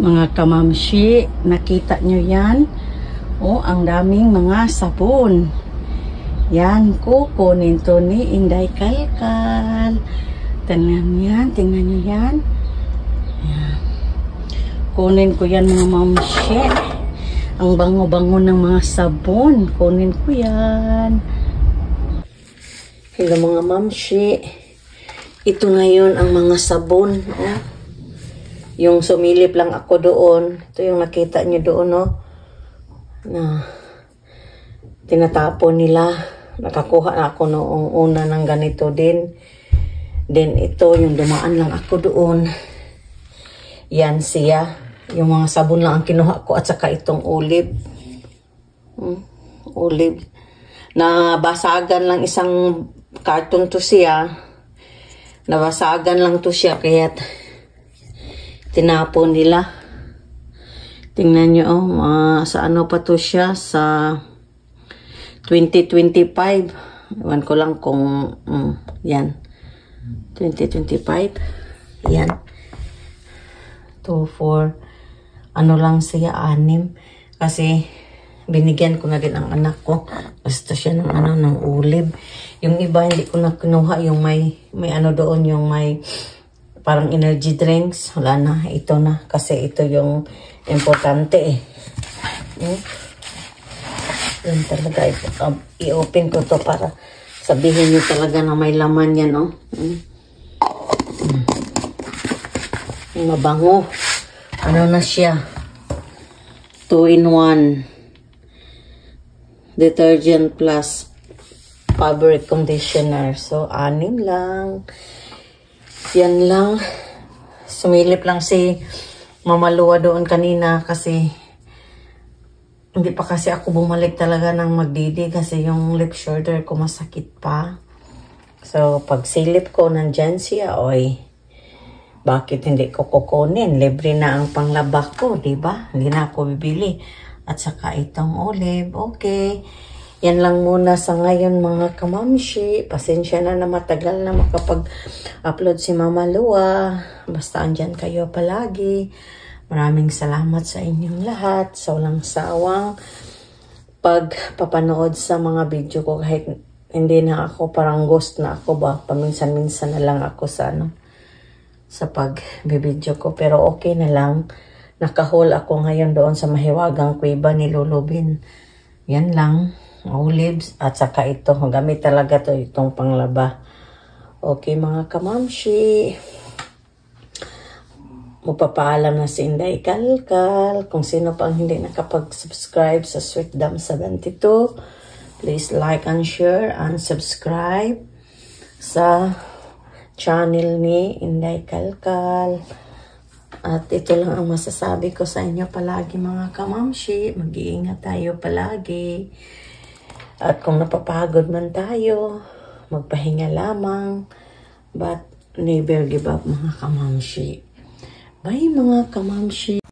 Mga kamamshi, nakita nyo yan? Oh, ang daming mga sabon. Yan, kukunin to ni Inday Kalkal. Tingnan nyo yan. Yan. Kunin ko yan mga mamshi. Ang bango-bango ng mga sabon. Kunin ko yan. Hello mga mamshi. Ito ngayon ang mga sabon. Oh. Yung sumilip lang ako doon. Ito yung nakita nyo doon, no? Na tinatapon nila. Nakakuha na ako noong una ng ganito din. Then ito, yung dumaan lang ako doon. Yan siya. Yung mga sabon lang ang kinuha ko at saka itong olive. Olive. Nabasagan lang isang carton to siya. Nabasagan lang to siya kaya tinapon nila. Tingnan nyo, sa ano pa to siya? Sa 2025. Ewan ko lang kung, yan. 2025. Yan. 2, 4, ano lang siya, 6. Kasi, binigyan ko na din ang anak ko. Gusto siya ng ano, ng olive. Yung iba, hindi ko na kinuha yung may ano doon, yung may parang energy drinks. Wala na. Ito na. Kasi ito yung importante eh. Yan talaga. I-open ko to para sabihin nyo talaga na may laman yan. Oh. Mabango. Ano na siya? 2-in-1. Detergent plus fabric conditioner. So, 6 lang. Yan lang. Sumilip lang si Mama Lua doon kanina kasi hindi pa kasi ako bumalik talaga ng magdidi kasi yung lip shoulder ko masakit pa. So, pag silip ko nandyan siya, oy, bakit hindi ko kukunin? Libre na ang panglabak ko, diba? Hindi na ako bibili. At saka itong olive, okay. Yan lang muna sa ngayon mga kamamshi. Pasensya na matagal na makapag-upload si Mama Lua. Basta andyan kayo palagi. Maraming salamat sa inyong lahat. Sa walang sawang pagpapanood sa mga video ko. Kahit hindi na ako, parang ghost na ako ba. Paminsan-minsan na lang ako sa sa pag-video ko. Pero okay na lang. Nakahol ako ngayon doon sa mahiwagang kuweba ni Lulubin. Yan lang. Olives at saka ito. Gamit talaga to itong panglaba. Okay mga kamamshi. Magpapaalam na si Inday Kalkal. Kung sino pang hindi nakapag-subscribe sa Sweet Dam 72, please like and share and subscribe sa channel ni Inday Kalkal. At ito lang ang masasabi ko sa inyo palagi mga kamamshi. Mag-iingat tayo palagi. At kung napapagod man tayo, magpahinga lamang. But never give up mga kamamshi. Bye mga kamamshi.